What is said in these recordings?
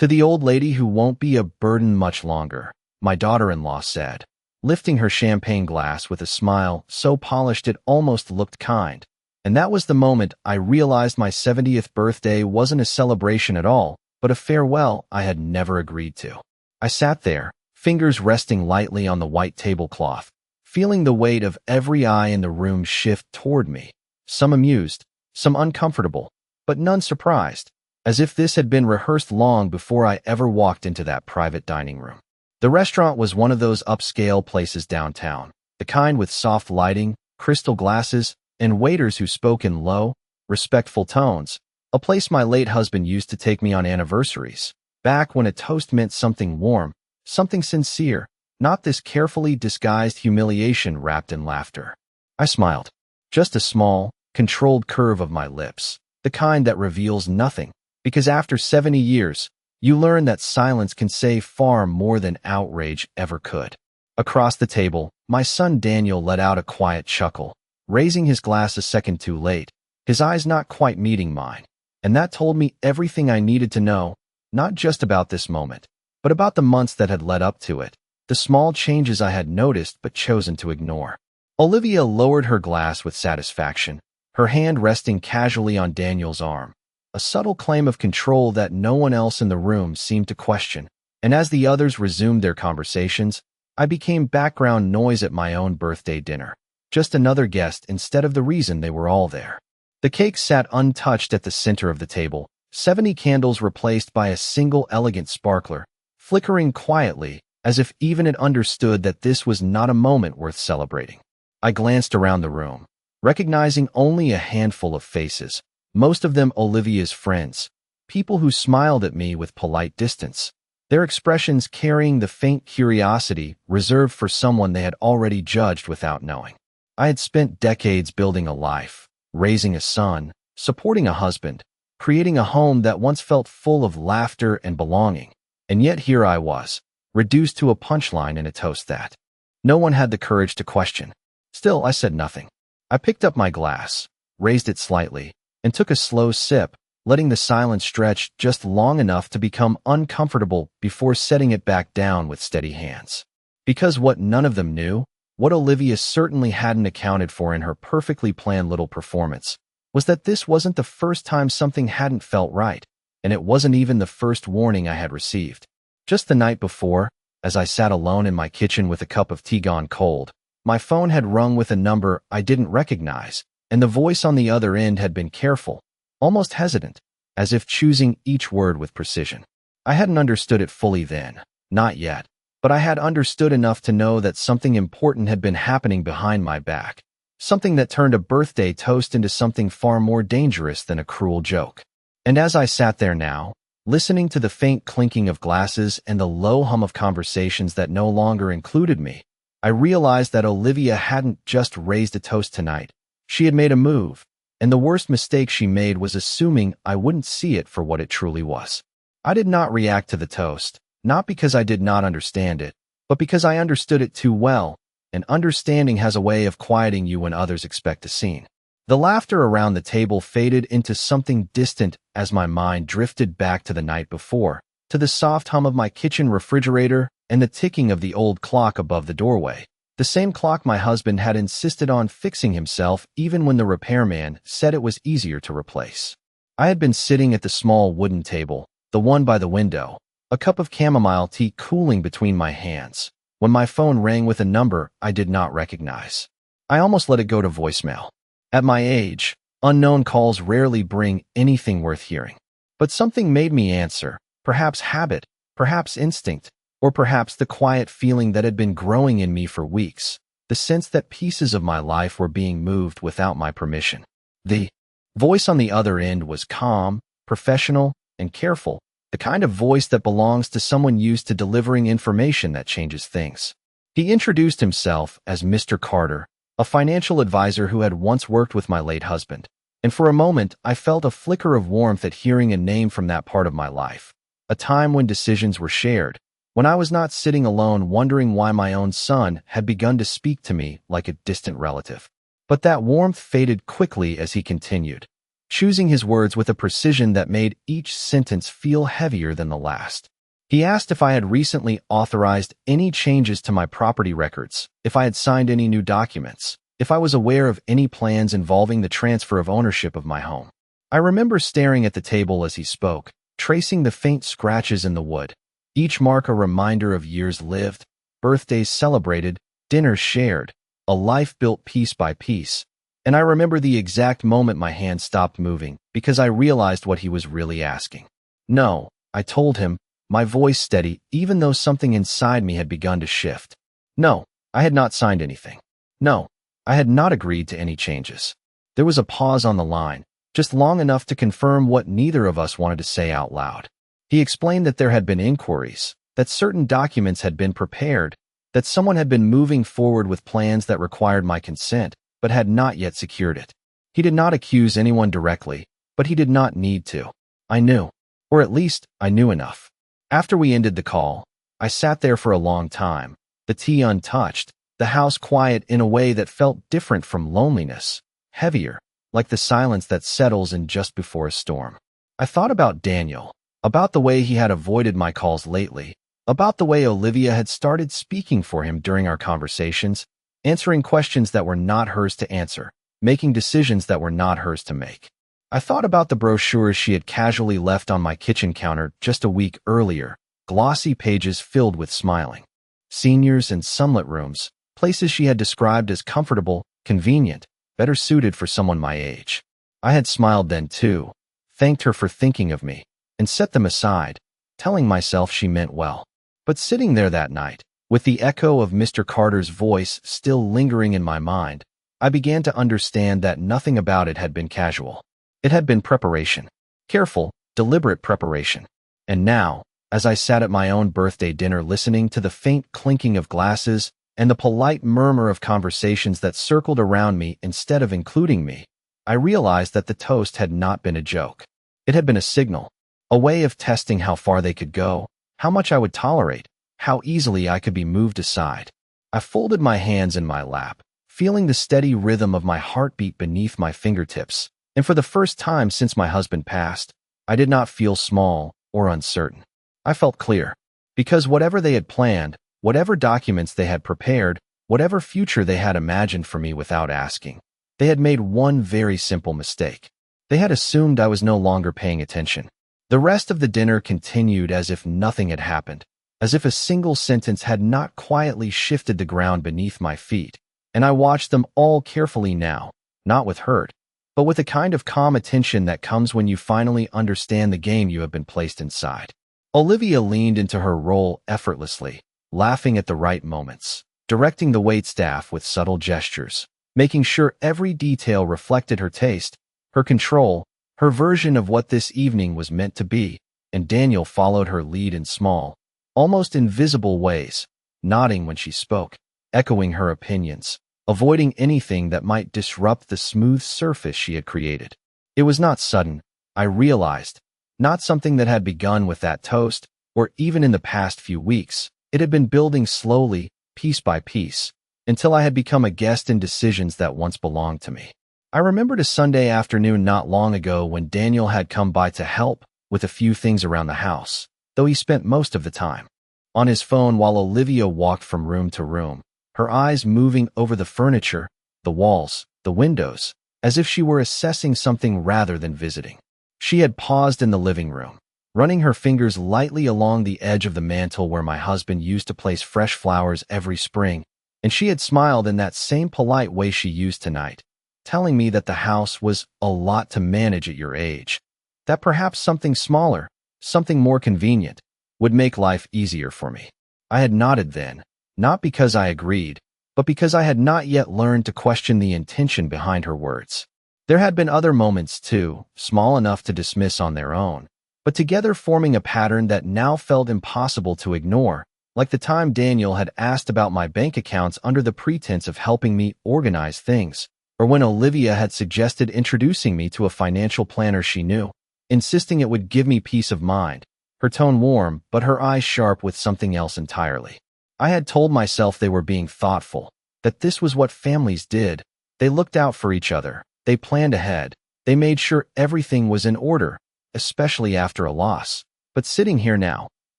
To the old lady who won't be a burden much longer, my daughter-in-law said, lifting her champagne glass with a smile so polished it almost looked kind. And that was the moment I realized my 70th birthday wasn't a celebration at all, but a farewell I had never agreed to. I sat there, fingers resting lightly on the white tablecloth, feeling the weight of every eye in the room shift toward me, some amused, some uncomfortable, but none surprised, as if this had been rehearsed long before I ever walked into that private dining room. The restaurant was one of those upscale places downtown, the kind with soft lighting, crystal glasses, and waiters who spoke in low, respectful tones, a place my late husband used to take me on anniversaries, back when a toast meant something warm, something sincere, not this carefully disguised humiliation wrapped in laughter. I smiled. Just a small, controlled curve of my lips, the kind that reveals nothing, because after 70 years, you learn that silence can say far more than outrage ever could. Across the table, my son Daniel let out a quiet chuckle, raising his glass a second too late, his eyes not quite meeting mine. And that told me everything I needed to know, not just about this moment, but about the months that had led up to it, the small changes I had noticed but chosen to ignore. Olivia lowered her glass with satisfaction, her hand resting casually on Daniel's arm, a subtle claim of control that no one else in the room seemed to question. And as the others resumed their conversations, I became background noise at my own birthday dinner, just another guest instead of the reason they were all there. The cake sat untouched at the center of the table, 70 candles replaced by a single elegant sparkler, flickering quietly, as if even it understood that this was not a moment worth celebrating. I glanced around the room, recognizing only a handful of faces, most of them Olivia's friends, people who smiled at me with polite distance, their expressions carrying the faint curiosity reserved for someone they had already judged without knowing. I had spent decades building a life, raising a son, supporting a husband, creating a home that once felt full of laughter and belonging, and yet here I was, reduced to a punchline in a toast that no one had the courage to question. Still, I said nothing. I picked up my glass, raised it slightly, and took a slow sip, letting the silence stretch just long enough to become uncomfortable before setting it back down with steady hands. Because what none of them knew, what Olivia certainly hadn't accounted for in her perfectly planned little performance, was that this wasn't the first time something hadn't felt right, and it wasn't even the first warning I had received. Just the night before, as I sat alone in my kitchen with a cup of tea gone cold, my phone had rung with a number I didn't recognize, and the voice on the other end had been careful, almost hesitant, as if choosing each word with precision. I hadn't understood it fully then, not yet, but I had understood enough to know that something important had been happening behind my back, something that turned a birthday toast into something far more dangerous than a cruel joke. And as I sat there now, listening to the faint clinking of glasses and the low hum of conversations that no longer included me, I realized that Olivia hadn't just raised a toast tonight. She had made a move, and the worst mistake she made was assuming I wouldn't see it for what it truly was. I did not react to the toast, not because I did not understand it, but because I understood it too well, and understanding has a way of quieting you when others expect a scene. The laughter around the table faded into something distant as my mind drifted back to the night before, to the soft hum of my kitchen refrigerator and the ticking of the old clock above the doorway, the same clock my husband had insisted on fixing himself even when the repairman said it was easier to replace. I had been sitting at the small wooden table, the one by the window, a cup of chamomile tea cooling between my hands, when my phone rang with a number I did not recognize. I almost let it go to voicemail. At my age, unknown calls rarely bring anything worth hearing. But something made me answer, perhaps habit, perhaps instinct, or perhaps the quiet feeling that had been growing in me for weeks, the sense that pieces of my life were being moved without my permission. The voice on the other end was calm, professional, and careful, the kind of voice that belongs to someone used to delivering information that changes things. He introduced himself as Mr. Carter, a financial advisor who had once worked with my late husband, and for a moment I felt a flicker of warmth at hearing a name from that part of my life, a time when decisions were shared, when I was not sitting alone wondering why my own son had begun to speak to me like a distant relative. But that warmth faded quickly as he continued. choosing his words with a precision that made each sentence feel heavier than the last. He asked if I had recently authorized any changes to my property records, if I had signed any new documents, if I was aware of any plans involving the transfer of ownership of my home. I remember staring at the table as he spoke, tracing the faint scratches in the wood, each mark a reminder of years lived, birthdays celebrated, dinners shared, a life built piece by piece. And I remember the exact moment my hand stopped moving because I realized what he was really asking. No, I told him, my voice steady even though something inside me had begun to shift. No, I had not signed anything. No, I had not agreed to any changes. There was a pause on the line, just long enough to confirm what neither of us wanted to say out loud. He explained that there had been inquiries, that certain documents had been prepared, that someone had been moving forward with plans that required my consent, but had not yet secured it. He did not accuse anyone directly, but he did not need to. I knew, or at least I knew enough. After we ended the call, I sat there for a long time, the tea untouched, the house quiet in a way that felt different from loneliness, heavier, like the silence that settles in just before a storm. I thought about Daniel, about the way he had avoided my calls lately, about the way Olivia had started speaking for him during our conversations, answering questions that were not hers to answer, making decisions that were not hers to make. I thought about the brochures she had casually left on my kitchen counter just a week earlier, glossy pages filled with smiling. Seniors and sunlit rooms, places she had described as comfortable, convenient, better suited for someone my age. I had smiled then too, thanked her for thinking of me, and set them aside, telling myself she meant well. But sitting there that night, with the echo of Mr. Carter's voice still lingering in my mind, I began to understand that nothing about it had been casual. It had been preparation. Careful, deliberate preparation. And now, as I sat at my own birthday dinner listening to the faint clinking of glasses and the polite murmur of conversations that circled around me instead of including me, I realized that the toast had not been a joke. It had been a signal, a way of testing how far they could go, how much I would tolerate, how easily I could be moved aside. I folded my hands in my lap, feeling the steady rhythm of my heartbeat beneath my fingertips, and for the first time since my husband passed, I did not feel small or uncertain. I felt clear, because whatever they had planned, whatever documents they had prepared, whatever future they had imagined for me without asking, they had made one very simple mistake. They had assumed I was no longer paying attention. The rest of the dinner continued as if nothing had happened, as if a single sentence had not quietly shifted the ground beneath my feet, and I watched them all carefully now, not with hurt, but with a kind of calm attention that comes when you finally understand the game you have been placed inside. Olivia leaned into her role effortlessly, laughing at the right moments, directing the waitstaff with subtle gestures, making sure every detail reflected her taste, her control, her version of what this evening was meant to be, and Daniel followed her lead in small, almost invisible ways, nodding when she spoke, echoing her opinions, avoiding anything that might disrupt the smooth surface she had created. It was not sudden, I realized, not something that had begun with that toast, or even in the past few weeks. It had been building slowly, piece by piece, until I had become a guest in decisions that once belonged to me. I remembered a Sunday afternoon not long ago when Daniel had come by to help with a few things around the house, though he spent most of the time on his phone while Olivia walked from room to room, her eyes moving over the furniture, the walls, the windows, as if she were assessing something rather than visiting. She had paused in the living room, running her fingers lightly along the edge of the mantel where my husband used to place fresh flowers every spring, and she had smiled in that same polite way she used tonight, telling me that the house was a lot to manage at your age, that perhaps something smaller, something more convenient, would make life easier for me. I had nodded then, not because I agreed, but because I had not yet learned to question the intention behind her words. There had been other moments too, small enough to dismiss on their own, but together forming a pattern that now felt impossible to ignore, like the time Daniel had asked about my bank accounts under the pretense of helping me organize things, or when Olivia had suggested introducing me to a financial planner she knew, insisting it would give me peace of mind, her tone warm but her eyes sharp with something else entirely. I had told myself they were being thoughtful, that this was what families did. They looked out for each other, they planned ahead, They made sure everything was in order, especially after a loss. But sitting here now,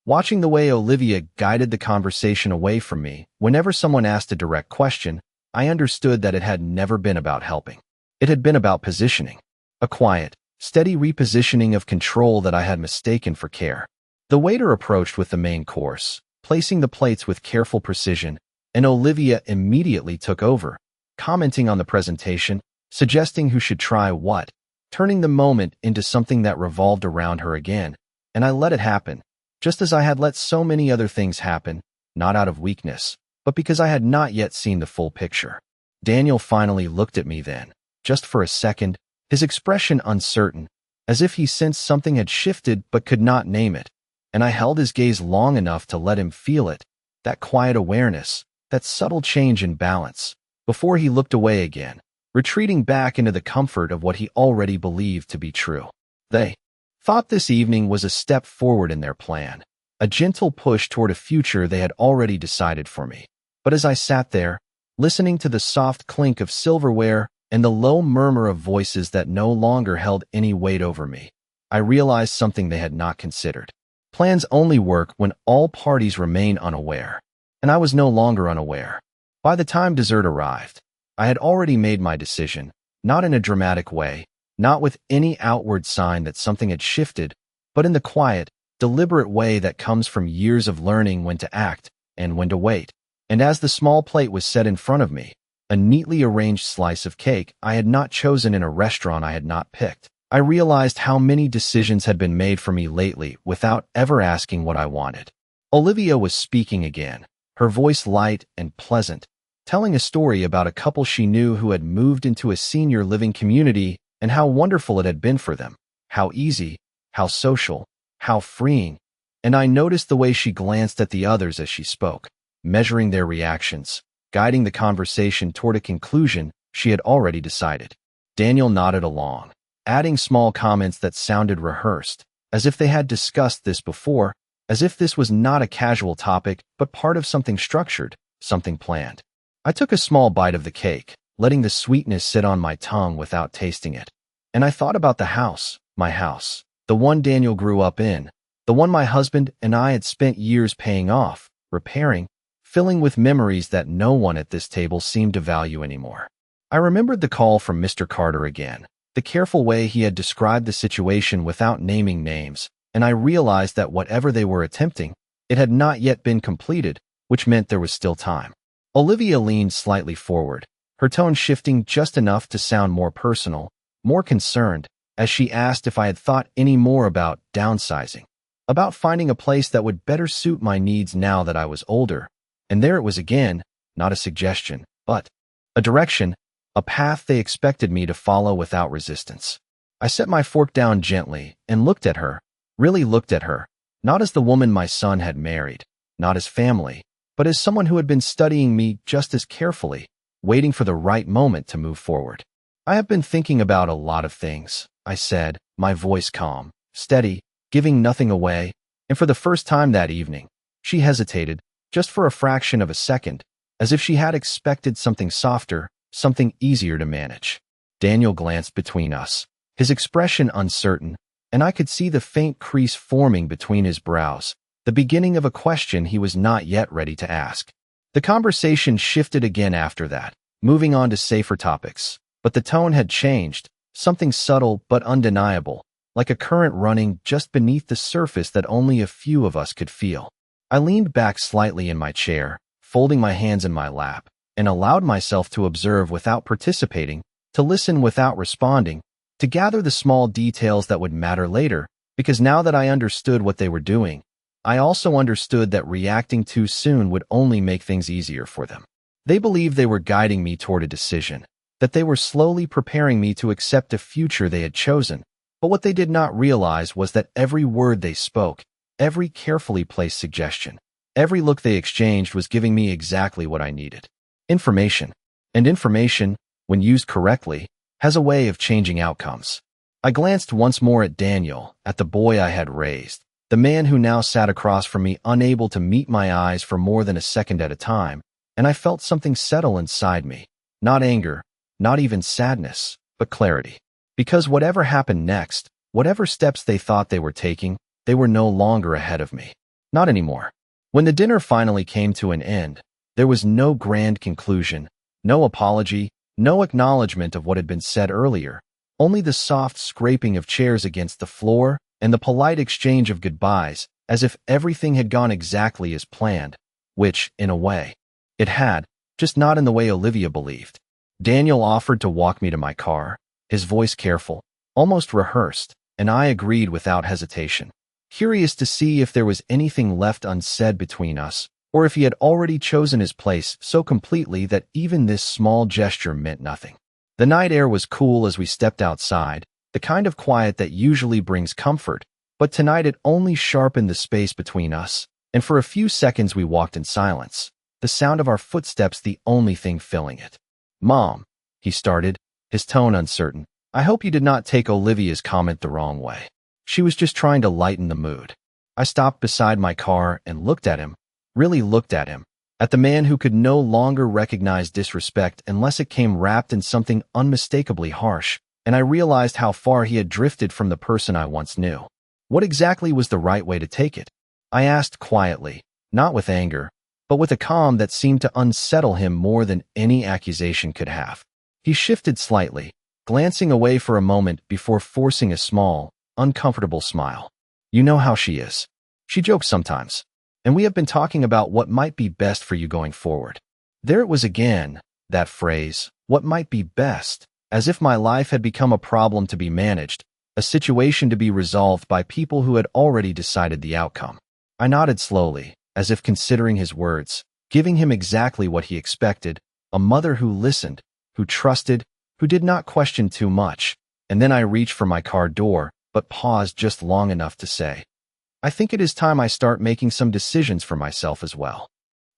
watching the way Olivia guided the conversation away from me, whenever someone asked a direct question, I understood that it had never been about helping. It had been about positioning. A quiet, steady repositioning of control that I had mistaken for care. The waiter approached with the main course, placing the plates with careful precision, and Olivia immediately took over, commenting on the presentation, suggesting who should try what, turning the moment into something that revolved around her again, and I let it happen, just as I had let so many other things happen, not out of weakness, but because I had not yet seen the full picture. Daniel finally looked at me then, just for a second, his expression uncertain, as if he sensed something had shifted but could not name it, and I held his gaze long enough to let him feel it, that quiet awareness, that subtle change in balance, before he looked away again, retreating back into the comfort of what he already believed to be true. They thought this evening was a step forward in their plan, a gentle push toward a future they had already decided for me. But as I sat there, listening to the soft clink of silverware and the low murmur of voices that no longer held any weight over me, I realized something they had not considered. Plans only work when all parties remain unaware, and I was no longer unaware. By the time dessert arrived, I had already made my decision, not in a dramatic way, not with any outward sign that something had shifted, but in the quiet, deliberate way that comes from years of learning when to act and when to wait. And as the small plate was set in front of me, a neatly arranged slice of cake I had not chosen in a restaurant I had not picked, I realized how many decisions had been made for me lately without ever asking what I wanted. Olivia was speaking again, her voice light and pleasant, telling a story about a couple she knew who had moved into a senior living community and how wonderful it had been for them, how easy, how social, how freeing. And I noticed the way she glanced at the others as she spoke, measuring their reactions, guiding the conversation toward a conclusion she had already decided. Daniel nodded along, adding small comments that sounded rehearsed, as if they had discussed this before, as if this was not a casual topic but part of something structured, something planned. I took a small bite of the cake, letting the sweetness sit on my tongue without tasting it. And I thought about the house, my house, the one Daniel grew up in, the one my husband and I had spent years paying off, repairing, filling with memories that no one at this table seemed to value anymore. I remembered the call from Mr. Carter again, the careful way he had described the situation without naming names, and I realized that whatever they were attempting, it had not yet been completed, which meant there was still time. Olivia leaned slightly forward, her tone shifting just enough to sound more personal, more concerned, as she asked if I had thought any more about downsizing, about finding a place that would better suit my needs now that I was older. And there it was again, not a suggestion, but a direction, a path they expected me to follow without resistance. I set my fork down gently and looked at her, really looked at her, not as the woman my son had married, not as family, but as someone who had been studying me just as carefully, waiting for the right moment to move forward. I have been thinking about a lot of things, I said, my voice calm, steady, giving nothing away, and for the first time that evening, she hesitated, just for a fraction of a second, as if she had expected something softer, something easier to manage. Daniel glanced between us, his expression uncertain, and I could see the faint crease forming between his brows, the beginning of a question he was not yet ready to ask. The conversation shifted again after that, moving on to safer topics, but the tone had changed, something subtle but undeniable, like a current running just beneath the surface that only a few of us could feel. I leaned back slightly in my chair, folding my hands in my lap, and allowed myself to observe without participating, to listen without responding, to gather the small details that would matter later, because now that I understood what they were doing, I also understood that reacting too soon would only make things easier for them. They believed they were guiding me toward a decision, that they were slowly preparing me to accept a future they had chosen, but what they did not realize was that every word they spoke, every carefully placed suggestion, every look they exchanged was giving me exactly what I needed. Information. And information, when used correctly, has a way of changing outcomes. I glanced once more at Daniel, at the boy I had raised, the man who now sat across from me unable to meet my eyes for more than a second at a time, and I felt something settle inside me, not anger, not even sadness, but clarity. Because whatever happened next, whatever steps they thought they were taking, they were no longer ahead of me. Not anymore. When the dinner finally came to an end, there was no grand conclusion, no apology, no acknowledgement of what had been said earlier, only the soft scraping of chairs against the floor and the polite exchange of goodbyes, as if everything had gone exactly as planned, which, in a way, it had, just not in the way Olivia believed. Daniel offered to walk me to my car, his voice careful, almost rehearsed, and I agreed without hesitation, curious to see if there was anything left unsaid between us, or if he had already chosen his place so completely that even this small gesture meant nothing. The night air was cool as we stepped outside, the kind of quiet that usually brings comfort, but tonight it only sharpened the space between us, and for a few seconds we walked in silence, the sound of our footsteps the only thing filling it. "Mom," he started, his tone uncertain. "I hope you did not take Olivia's comment the wrong way. She was just trying to lighten the mood." I stopped beside my car and looked at him, really looked at him, at the man who could no longer recognize disrespect unless it came wrapped in something unmistakably harsh, and I realized how far he had drifted from the person I once knew. What exactly was the right way to take it? I asked quietly, not with anger, but with a calm that seemed to unsettle him more than any accusation could have. He shifted slightly, glancing away for a moment before forcing a small, uncomfortable smile. "You know how she is. She jokes sometimes. And we have been talking about what might be best for you going forward." There it was again, that phrase, what might be best, as if my life had become a problem to be managed, a situation to be resolved by people who had already decided the outcome. I nodded slowly, as if considering his words, giving him exactly what he expected, a mother who listened, who trusted, who did not question too much, and then I reached for my car door, but paused just long enough to say, "I think it is time I start making some decisions for myself as well."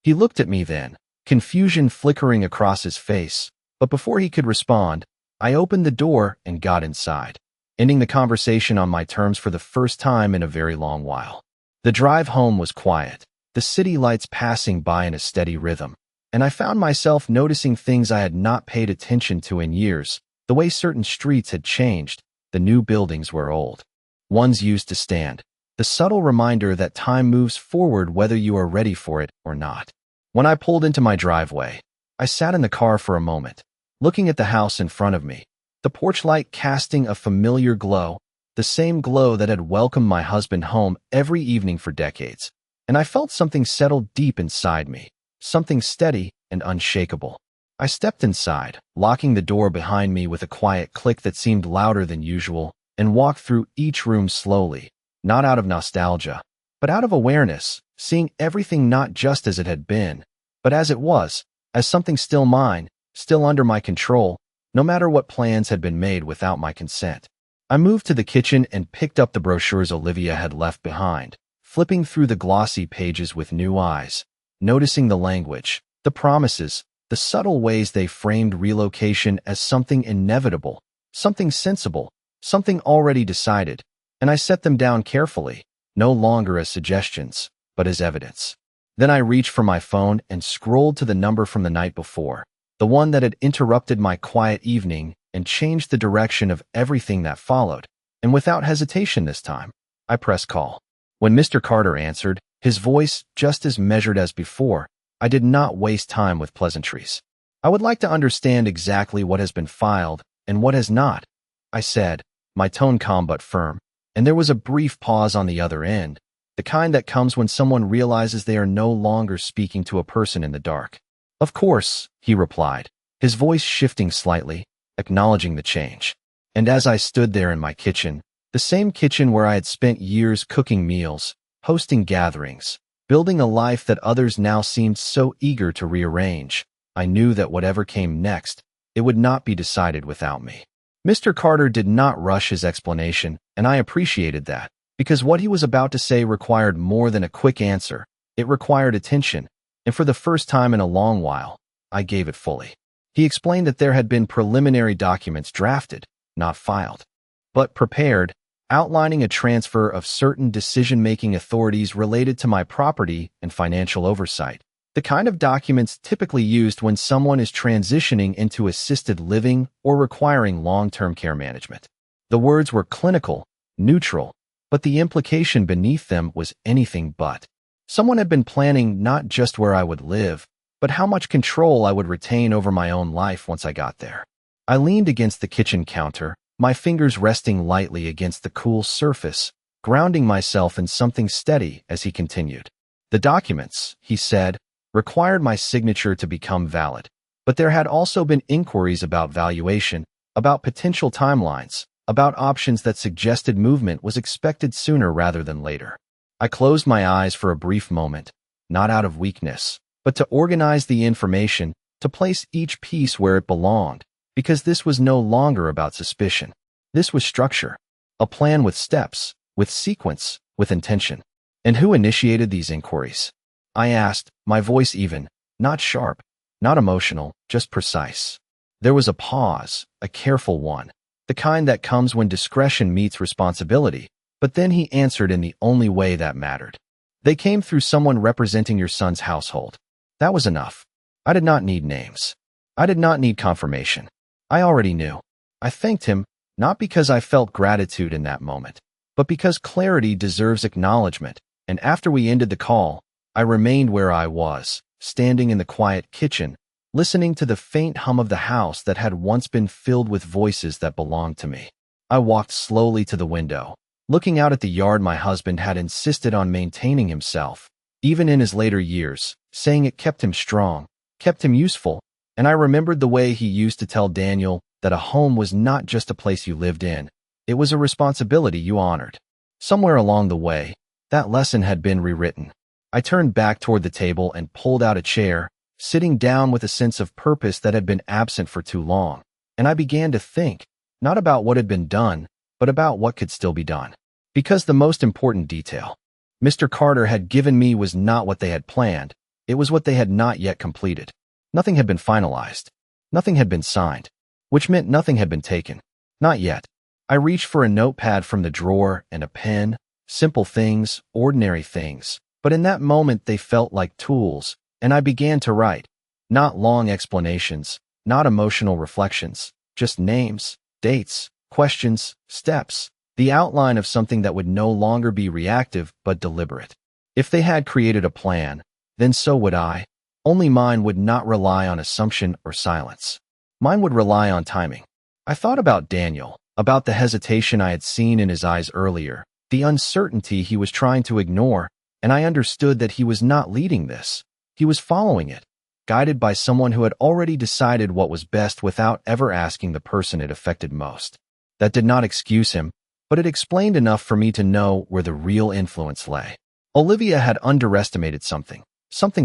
He looked at me then, confusion flickering across his face, but before he could respond, I opened the door and got inside, ending the conversation on my terms for the first time in a very long while. The drive home was quiet, the city lights passing by in a steady rhythm, and I found myself noticing things I had not paid attention to in years, the way certain streets had changed, the new buildings were old. Ones used to stand. The subtle reminder that time moves forward whether you are ready for it or not. When I pulled into my driveway, I sat in the car for a moment, looking at the house in front of me, the porch light casting a familiar glow, the same glow that had welcomed my husband home every evening for decades, and I felt something settle deep inside me, something steady and unshakable. I stepped inside, locking the door behind me with a quiet click that seemed louder than usual, and walked through each room slowly, not out of nostalgia, but out of awareness, seeing everything not just as it had been, but as it was, as something still mine, still under my control, no matter what plans had been made without my consent. I moved to the kitchen and picked up the brochures Olivia had left behind, flipping through the glossy pages with new eyes, noticing the language, the promises, the subtle ways they framed relocation as something inevitable, something sensible, something already decided, and I set them down carefully, no longer as suggestions, but as evidence. Then I reached for my phone and scrolled to the number from the night before, the one that had interrupted my quiet evening and changed the direction of everything that followed, and without hesitation this time, I pressed call. When Mr. Carter answered, his voice just as measured as before, I did not waste time with pleasantries. "I would like to understand exactly what has been filed and what has not," I said, my tone calm but firm. And there was a brief pause on the other end, the kind that comes when someone realizes they are no longer speaking to a person in the dark. "Of course," he replied, his voice shifting slightly, acknowledging the change. And as I stood there in my kitchen, the same kitchen where I had spent years cooking meals, hosting gatherings, building a life that others now seemed so eager to rearrange, I knew that whatever came next, it would not be decided without me. Mr. Carter did not rush his explanation, and I appreciated that, because what he was about to say required more than a quick answer. It required attention, and for the first time in a long while, I gave it fully. He explained that there had been preliminary documents drafted, not filed, but prepared, outlining a transfer of certain decision-making authorities related to my property and financial oversight, the kind of documents typically used when someone is transitioning into assisted living or requiring long-term care management. The words were clinical, neutral, but the implication beneath them was anything but. Someone had been planning not just where I would live, but how much control I would retain over my own life once I got there. I leaned against the kitchen counter, my fingers resting lightly against the cool surface, grounding myself in something steady as he continued. The documents, he said, required my signature to become valid, but there had also been inquiries about valuation, about potential timelines, about options that suggested movement was expected sooner rather than later. I closed my eyes for a brief moment, not out of weakness, but to organize the information, to place each piece where it belonged, because this was no longer about suspicion. This was structure, a plan with steps, with sequence, with intention. And who initiated these inquiries? I asked, my voice even, not sharp, not emotional, just precise. There was a pause, a careful one, the kind that comes when discretion meets responsibility, but then he answered in the only way that mattered. They came through someone representing your son's household. That was enough. I did not need names. I did not need confirmation. I already knew. I thanked him, not because I felt gratitude in that moment, but because clarity deserves acknowledgement, and after we ended the call, I remained where I was, standing in the quiet kitchen, listening to the faint hum of the house that had once been filled with voices that belonged to me. I walked slowly to the window, looking out at the yard my husband had insisted on maintaining himself, even in his later years, saying it kept him strong, kept him useful, and I remembered the way he used to tell Daniel that a home was not just a place you lived in, it was a responsibility you honored. Somewhere along the way, that lesson had been rewritten. I turned back toward the table and pulled out a chair, sitting down with a sense of purpose that had been absent for too long, and I began to think, not about what had been done, but about what could still be done. Because the most important detail Mr. Carter had given me was not what they had planned, it was what they had not yet completed. Nothing had been finalized. Nothing had been signed, which meant nothing had been taken. Not yet. I reached for a notepad from the drawer and a pen, simple things, ordinary things, but in that moment they felt like tools, and I began to write. Not long explanations, not emotional reflections, just names, dates, questions, steps, the outline of something that would no longer be reactive but deliberate. If they had created a plan, then so would I. Only mine would not rely on assumption or silence. Mine would rely on timing. I thought about Daniel, about the hesitation I had seen in his eyes earlier, the uncertainty he was trying to ignore, and I understood that he was not leading this. He was following it, guided by someone who had already decided what was best without ever asking the person it affected most. That did not excuse him, but it explained enough for me to know where the real influence lay. Olivia had underestimated something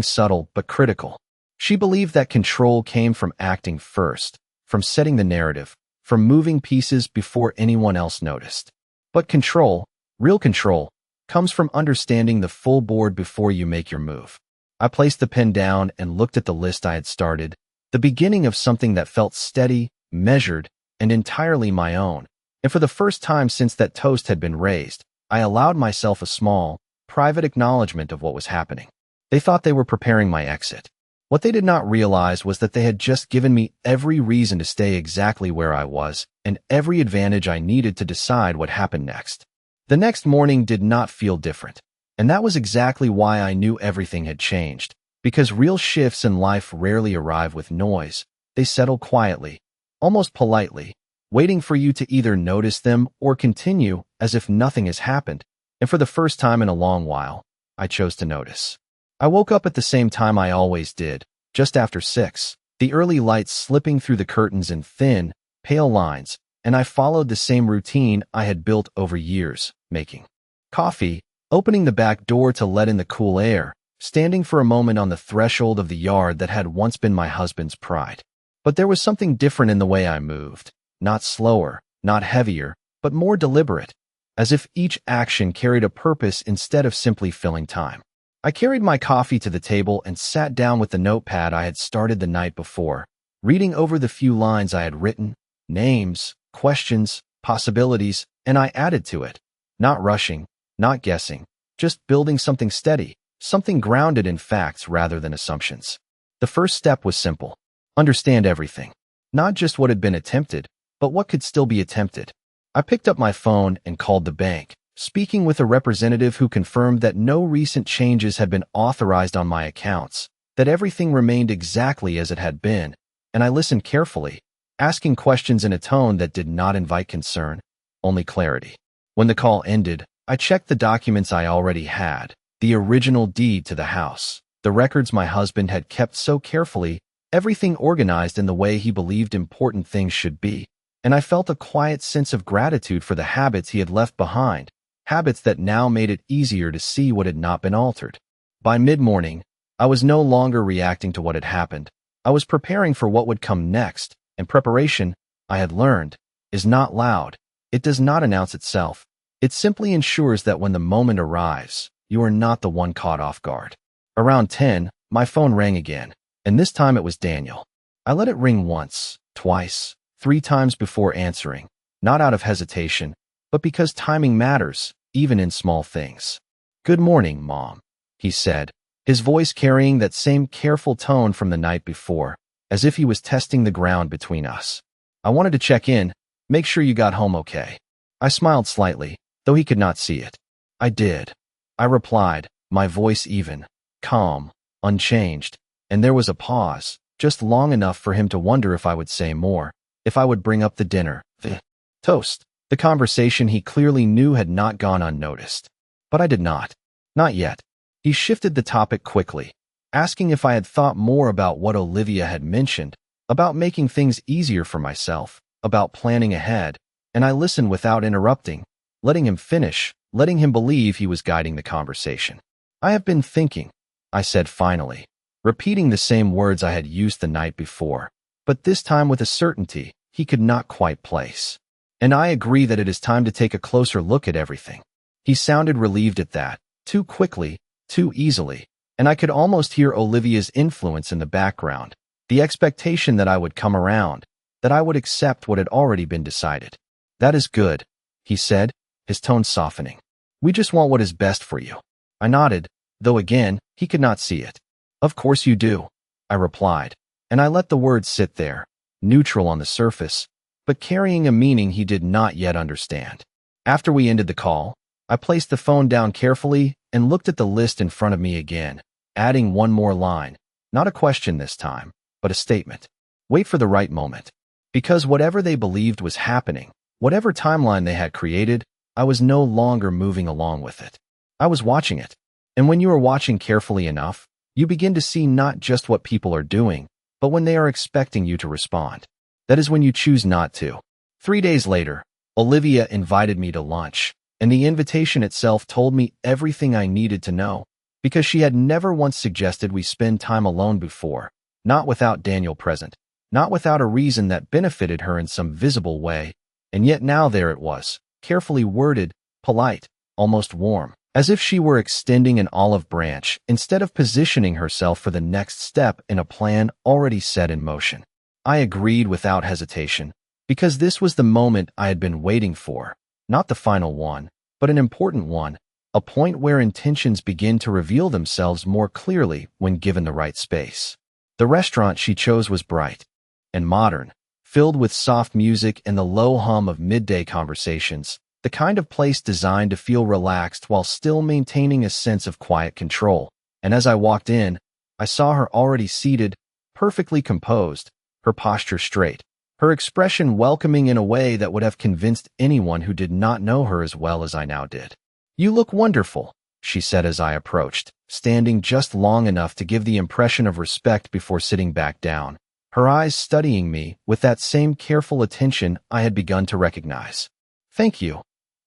subtle but critical. She believed that control came from acting first, from setting the narrative, from moving pieces before anyone else noticed. But control, real control, comes from understanding the full board before you make your move. I placed the pen down and looked at the list I had started, the beginning of something that felt steady, measured, and entirely my own. And for the first time since that toast had been raised, I allowed myself a small, private acknowledgement of what was happening. They thought they were preparing my exit. What they did not realize was that they had just given me every reason to stay exactly where I was, and every advantage I needed to decide what happened next. The next morning did not feel different, and that was exactly why I knew everything had changed, because real shifts in life rarely arrive with noise. They settle quietly, almost politely, waiting for you to either notice them or continue as if nothing has happened, and for the first time in a long while, I chose to notice. I woke up at the same time I always did, just after 6, the early light slipping through the curtains in thin, pale lines, and I followed the same routine I had built over years, making coffee, opening the back door to let in the cool air, standing for a moment on the threshold of the yard that had once been my husband's pride. But there was something different in the way I moved, not slower, not heavier, but more deliberate, as if each action carried a purpose instead of simply filling time. I carried my coffee to the table and sat down with the notepad I had started the night before, reading over the few lines I had written, names, questions, possibilities, and I added to it. Not rushing, not guessing, just building something steady, something grounded in facts rather than assumptions. The first step was simple. Understand everything. Not just what had been attempted, but what could still be attempted. I picked up my phone and called the bank, speaking with a representative who confirmed that no recent changes had been authorized on my accounts, that everything remained exactly as it had been, and I listened carefully, asking questions in a tone that did not invite concern, only clarity. When the call ended, I checked the documents I already had, the original deed to the house, the records my husband had kept so carefully, everything organized in the way he believed important things should be, and I felt a quiet sense of gratitude for the habits he had left behind, habits that now made it easier to see what had not been altered. By mid-morning, I was no longer reacting to what had happened. I was preparing for what would come next, and preparation, I had learned, is not loud. It does not announce itself. It simply ensures that when the moment arrives, you are not the one caught off guard. Around 10, my phone rang again, and this time it was Daniel. I let it ring once, twice, 3 times before answering, not out of hesitation, but because timing matters, even in small things. "Good morning, Mom," he said, his voice carrying that same careful tone from the night before, as if he was testing the ground between us. "I wanted to check in, make sure you got home okay." I smiled slightly, though he could not see it. "I did," I replied, my voice even, calm, unchanged, and there was a pause, just long enough for him to wonder if I would say more, if I would bring up the dinner, the toast, the conversation he clearly knew had not gone unnoticed. But I did not. Not yet. He shifted the topic quickly, asking if I had thought more about what Olivia had mentioned, about making things easier for myself, about planning ahead, and I listened without interrupting, letting him finish, letting him believe he was guiding the conversation. "I have been thinking," I said finally, repeating the same words I had used the night before, but this time with a certainty he could not quite place. "And I agree that it is time to take a closer look at everything." He sounded relieved at that, too quickly, too easily, and I could almost hear Olivia's influence in the background, the expectation that I would come around, that I would accept what had already been decided. "That is good," he said, his tone softening. "We just want what is best for you." I nodded, though again, he could not see it. "Of course you do," I replied, and I let the words sit there, neutral on the surface, but carrying a meaning he did not yet understand. After we ended the call, I placed the phone down carefully and looked at the list in front of me again, adding one more line, not a question this time, but a statement. Wait for the right moment. Because whatever they believed was happening, whatever timeline they had created, I was no longer moving along with it. I was watching it. And when you are watching carefully enough, you begin to see not just what people are doing, but when they are expecting you to respond. That is when you choose not to. 3 days later, Olivia invited me to lunch, and the invitation itself told me everything I needed to know, because she had never once suggested we spend time alone before, not without Daniel present, not without a reason that benefited her in some visible way, and yet now there it was, carefully worded, polite, almost warm, as if she were extending an olive branch instead of positioning herself for the next step in a plan already set in motion. I agreed without hesitation, because this was the moment I had been waiting for, not the final one, but an important one, a point where intentions begin to reveal themselves more clearly when given the right space. The restaurant she chose was bright and modern, filled with soft music and the low hum of midday conversations, the kind of place designed to feel relaxed while still maintaining a sense of quiet control. And as I walked in, I saw her already seated, perfectly composed, her posture straight, her expression welcoming in a way that would have convinced anyone who did not know her as well as I now did. "You look wonderful," she said as I approached, standing just long enough to give the impression of respect before sitting back down, her eyes studying me with that same careful attention I had begun to recognize. "Thank you,"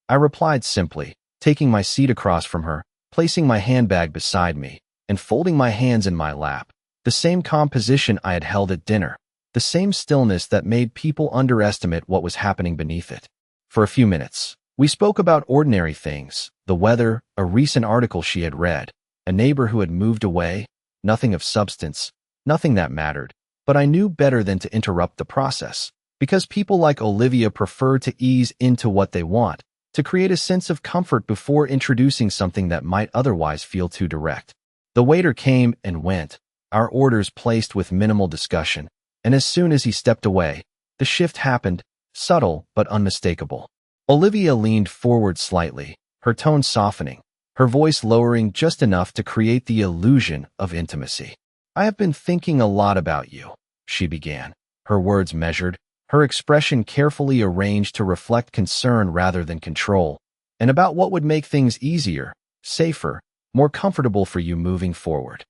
I replied simply, taking my seat across from her, placing my handbag beside me, and folding my hands in my lap, the same calm position I had held at dinner, the same stillness that made people underestimate what was happening beneath it. For a few minutes, we spoke about ordinary things, the weather, a recent article she had read, a neighbor who had moved away, nothing of substance, nothing that mattered, but I knew better than to interrupt the process, because people like Olivia prefer to ease into what they want, to create a sense of comfort before introducing something that might otherwise feel too direct. The waiter came and went, our orders placed with minimal discussion, and as soon as he stepped away, the shift happened, subtle but unmistakable. Olivia leaned forward slightly, her tone softening, her voice lowering just enough to create the illusion of intimacy. I have been thinking a lot about you, she began, her words measured, her expression carefully arranged to reflect concern rather than control, and about what would make things easier, safer, more comfortable for you moving forward.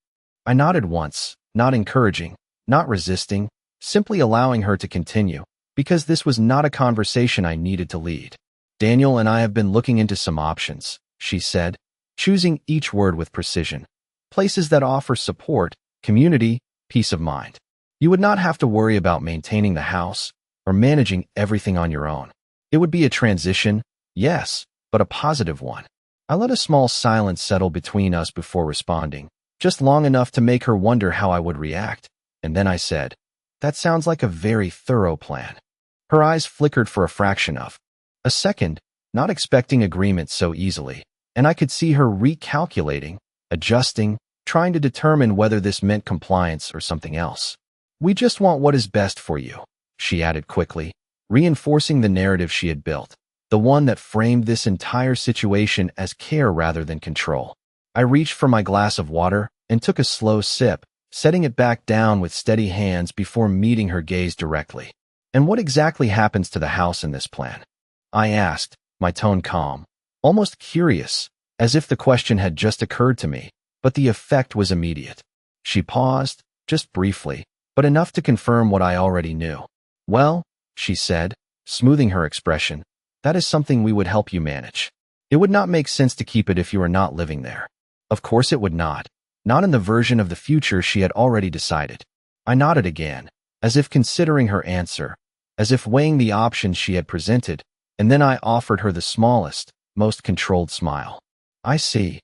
I nodded once, not encouraging, not resisting, simply allowing her to continue, because this was not a conversation I needed to lead. Daniel and I have been looking into some options, she said, choosing each word with precision. Places that offer support, community, peace of mind. You would not have to worry about maintaining the house or managing everything on your own. It would be a transition, yes, but a positive one. I let a small silence settle between us before responding, just long enough to make her wonder how I would react, and then I said, "That sounds like a very thorough plan." Her eyes flickered for a fraction of a second, not expecting agreement so easily, and I could see her recalculating, adjusting, trying to determine whether this meant compliance or something else. "We just want what is best for you," she added quickly, reinforcing the narrative she had built, the one that framed this entire situation as care rather than control. I reached for my glass of water and took a slow sip, setting it back down with steady hands before meeting her gaze directly. "And what exactly happens to the house in this plan?" I asked, my tone calm, almost curious, as if the question had just occurred to me, but the effect was immediate. She paused, just briefly, but enough to confirm what I already knew. "Well," she said, smoothing her expression, "that is something we would help you manage. It would not make sense to keep it if you are not living there." Of course it would not. Not in the version of the future she had already decided. I nodded again, as if considering her answer, as if weighing the options she had presented, and then I offered her the smallest, most controlled smile. "I see,"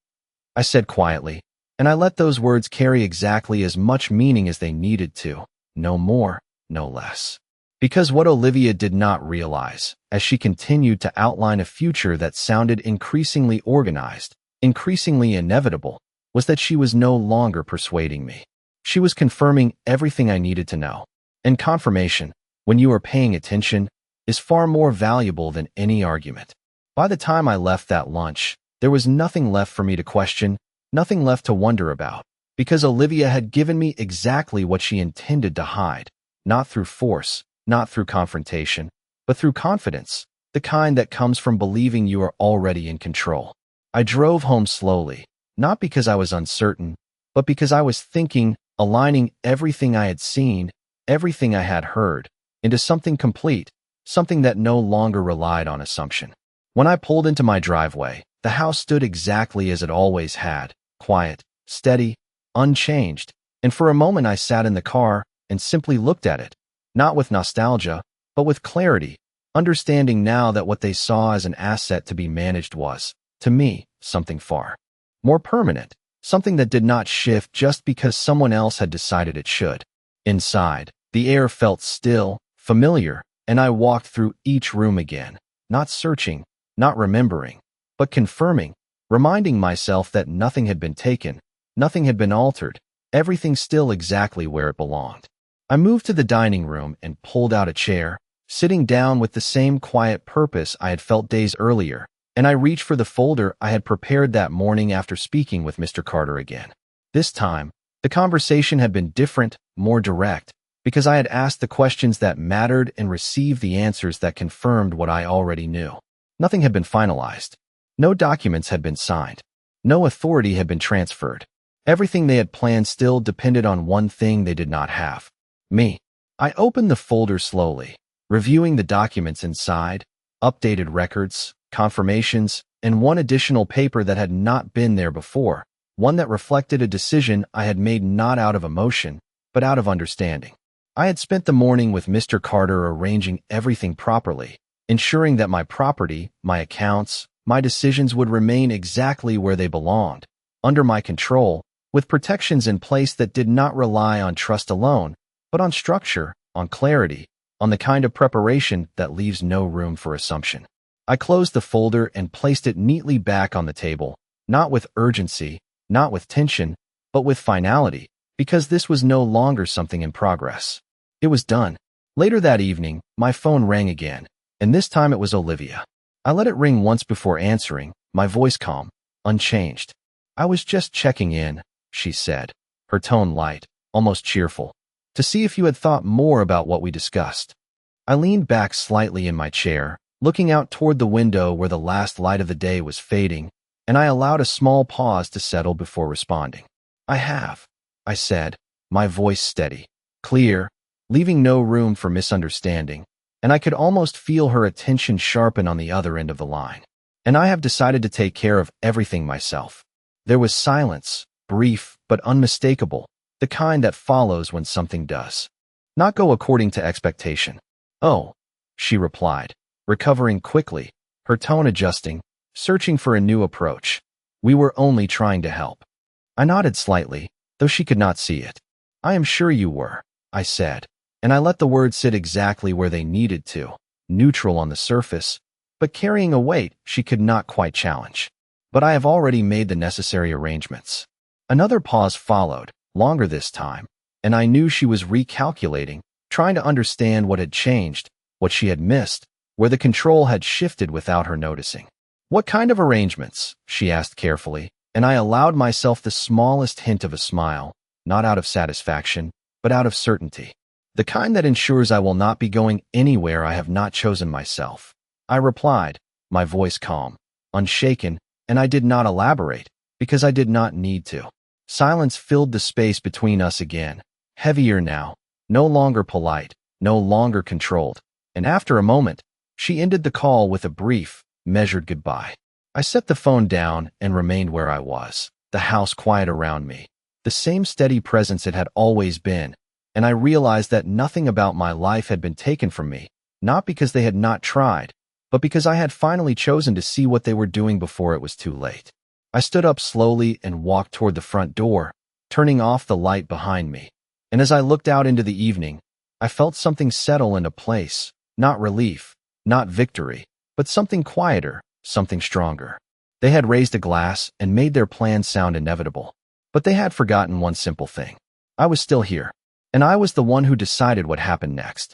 I said quietly, and I let those words carry exactly as much meaning as they needed to, no more, no less. Because what Olivia did not realize, as she continued to outline a future that sounded increasingly organized, increasingly inevitable, was that she was no longer persuading me. She was confirming everything I needed to know. And confirmation, when you are paying attention, is far more valuable than any argument. By the time I left that lunch, there was nothing left for me to question, nothing left to wonder about, because Olivia had given me exactly what she intended to hide, not through force, not through confrontation, but through confidence, the kind that comes from believing you are already in control. I drove home slowly, not because I was uncertain, but because I was thinking, aligning everything I had seen, everything I had heard, into something complete, something that no longer relied on assumption. When I pulled into my driveway, the house stood exactly as it always had, quiet, steady, unchanged, and for a moment I sat in the car and simply looked at it, not with nostalgia, but with clarity, understanding now that what they saw as an asset to be managed was, to me, something far more permanent, something that did not shift just because someone else had decided it should. Inside, the air felt still, familiar, and I walked through each room again, not searching, not remembering, but confirming, reminding myself that nothing had been taken, nothing had been altered, everything still exactly where it belonged. I moved to the dining room and pulled out a chair, sitting down with the same quiet purpose I had felt days earlier, and I reached for the folder I had prepared that morning after speaking with Mr. Carter again. This time, the conversation had been different, more direct, because I had asked the questions that mattered and received the answers that confirmed what I already knew. Nothing had been finalized. No documents had been signed. No authority had been transferred. Everything they had planned still depended on one thing they did not have: me. I opened the folder slowly, reviewing the documents inside, updated records, confirmations, and one additional paper that had not been there before, one that reflected a decision I had made not out of emotion, but out of understanding. I had spent the morning with Mr. Carter arranging everything properly, ensuring that my property, my accounts, my decisions would remain exactly where they belonged, under my control, with protections in place that did not rely on trust alone, but on structure, on clarity, on the kind of preparation that leaves no room for assumption. I closed the folder and placed it neatly back on the table, not with urgency, not with tension, but with finality, because this was no longer something in progress. It was done. Later that evening, my phone rang again, and this time it was Olivia. I let it ring once before answering, my voice calm, unchanged. "I was just checking in," she said, her tone light, almost cheerful, "to see if you had thought more about what we discussed." I leaned back slightly in my chair, looking out toward the window where the last light of the day was fading, and I allowed a small pause to settle before responding. "I have," I said, my voice steady, clear, leaving no room for misunderstanding, and I could almost feel her attention sharpen on the other end of the line. "And I have decided to take care of everything myself." There was silence, brief but unmistakable, the kind that follows when something does not go according to expectation. "Oh," she replied, recovering quickly, her tone adjusting, searching for a new approach. "We were only trying to help." I nodded slightly, though she could not see it. "I am sure you were," I said, and I let the words sit exactly where they needed to, neutral on the surface, but carrying a weight she could not quite challenge. "But I have already made the necessary arrangements." Another pause followed, longer this time, and I knew she was recalculating, trying to understand what had changed, what she had missed, where the control had shifted without her noticing. "What kind of arrangements?" she asked carefully, and I allowed myself the smallest hint of a smile, not out of satisfaction, but out of certainty. "The kind that ensures I will not be going anywhere I have not chosen myself," I replied, my voice calm, unshaken, and I did not elaborate, because I did not need to. Silence filled the space between us again, heavier now, no longer polite, no longer controlled, and after a moment, she ended the call with a brief, measured goodbye. I set the phone down and remained where I was, the house quiet around me, the same steady presence it had always been, and I realized that nothing about my life had been taken from me, not because they had not tried, but because I had finally chosen to see what they were doing before it was too late. I stood up slowly and walked toward the front door, turning off the light behind me, and as I looked out into the evening, I felt something settle into place, not relief, not victory, but something quieter, something stronger. They had raised a glass and made their plan sound inevitable, but they had forgotten one simple thing. I was still here, and I was the one who decided what happened next.